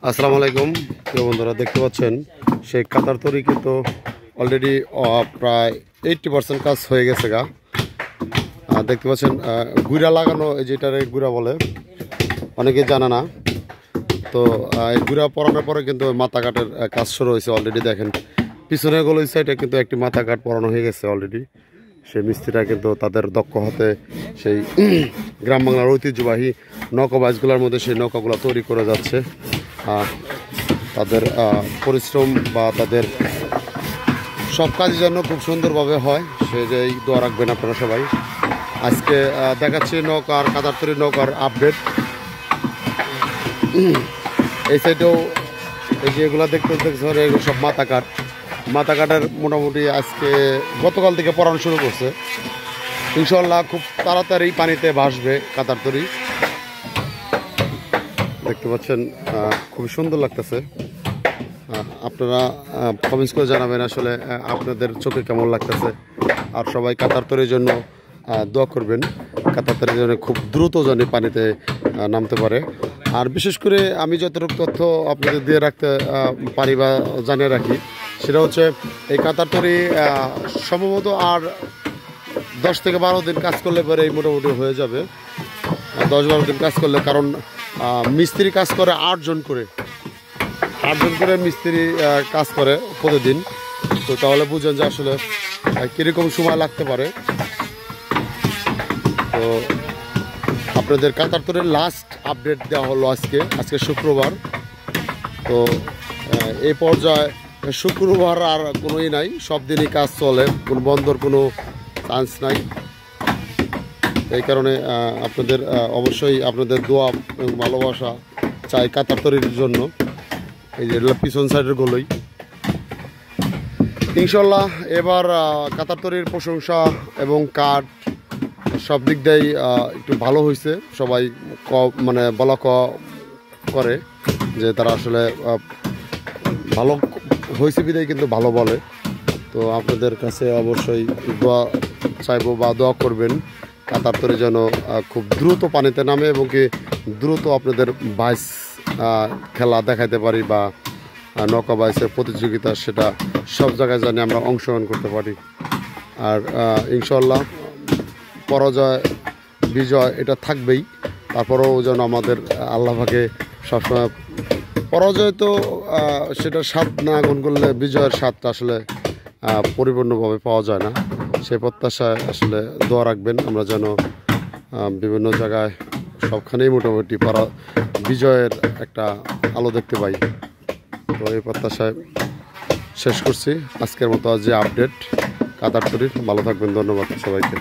আসসালামু আলাইকুম প্রিয় বন্ধুরা, দেখতে পাচ্ছেন সেই কাতার তৈরি কিন্তু অলরেডি প্রায় 80% কাজ হয়ে গেছে গা। দেখতে পাচ্ছেন গুড়া লাগানো, যেটারে গুড়া বলে অনেকে জানে না। তো এই গুড়া পরানোর পরে কিন্তু মাথা কাটের কাজ শুরু হয়েছে অলরেডি। দেখেন পিছনের গোল সাইডে কিন্তু একটি মাথা কাট পরানো হয়ে গেছে অলরেডি। সেই মিস্ত্রিরা কিন্তু তাদের দক্ষ হাতে সেই গ্রাম বাংলার ঐতিহ্যবাহী নৌকা বাইচগুলোর মধ্যে সেই নৌকাগুলো তৈরি করে যাচ্ছে। তাদের পরিশ্রম বা তাদের সব কাজের জন্য খুব সুন্দরভাবে হয়, সেটাই দোয়া রাখবেন আপনারা সবাই। আজকে দেখাচ্ছি নৌকার কাতার তৈরি নৌকার আপডেট। এই সাইডেও এই যে এগুলো দেখছেন এগুলো সব মাথা কাটার মোটামুটি আজকে গতকাল থেকে পড়ানো শুরু করছে। ইনশাল্লাহ খুব তাড়াতাড়ি পানিতে ভাসবে কাতার তৈরি। দেখতে পাচ্ছেন খুবই সুন্দর লাগতেছে। আপনারা কমেন্টস করে জানাবেন আসলে আপনাদের চোখে কেমন লাগতেছে। আর সবাই কাতার তৈরির জন্য দোয়া করবেন, কাতার তৈরির জন্য খুব দ্রুত যেন পানিতে নামতে পারে। আর বিশেষ করে আমি যতটুকু তথ্য আপনাদের দিয়ে রাখতে পারি বা জানিয়ে রাখি, সেটা হচ্ছে এই কাতার তৈরি সম্ভবত আর 10 থেকে 12 দিন কাজ করলে পরে এই মোটামুটি হয়ে যাবে। 10-12 দিন কাজ করলে, কারণ মিস্ত্রি কাজ করে 8 জন করে মিস্ত্রি কাজ করে প্রতিদিন। তো তাহলে বুঝেন যে আসলে কীরকম সময় লাগতে পারে। তো আপনাদের কাতার তৈরির লাস্ট আপডেট দেওয়া হলো আজকে শুক্রবার। তো এই পর্যায়ে শুক্রবার আর কোনোই নাই, সব দিনই কাজ চলে, কোনো বন্ধর কোনো চান্স নাই। এই কারণে আপনাদের অবশ্যই আপনাদের দোয়া এবং ভালোবাসা চাই কাতার তৈরির জন্য। এই যে পিছন সাইডের গোলই ইনশাল্লাহ এবার কাতার তৈরির প্রশংসা এবং কাঠ সব দিক দিয়েই একটু ভালো হয়েছে। সবাই মানে বলা করে যে তারা আসলে ভালো হয়েছে বিদায় কিন্তু ভালো বলে। তো আপনাদের কাছে অবশ্যই দোয়া চাইবো বা দোয়া করবেন কাতার তৈরি যেন খুব দ্রুত পানিতে নামে এবং কি দ্রুত আপনাদের বাইচ খেলা দেখাইতে পারি বা নৌকা বাইচের প্রতিযোগিতা, সেটা সব জায়গায় জানি আমরা অংশগ্রহণ করতে পারি। আর ইনশাল্লাহ পরাজয় বিজয় এটা থাকবেই, তারপরেও যেন আমাদের আল্লাহ পাকে সবসময় পরাজয় তো সেটা স্বাদ না গ্রহণ করলে বিজয়ের স্বাদটা আসলে পরিপূর্ণভাবে পাওয়া যায় না। সেই প্রত্যাশায় আসলে দোয়া রাখবেন আমরা যেন বিভিন্ন জায়গায় সবখানেই মোটামুটি বিজয়ের একটা আলো দেখতে পাই। তো এই প্রত্যাশায় শেষ করছি আজকের মতো যে আপডেট কাতার তৈরির। ভালো থাকবেন, ধন্যবাদ সবাইকে।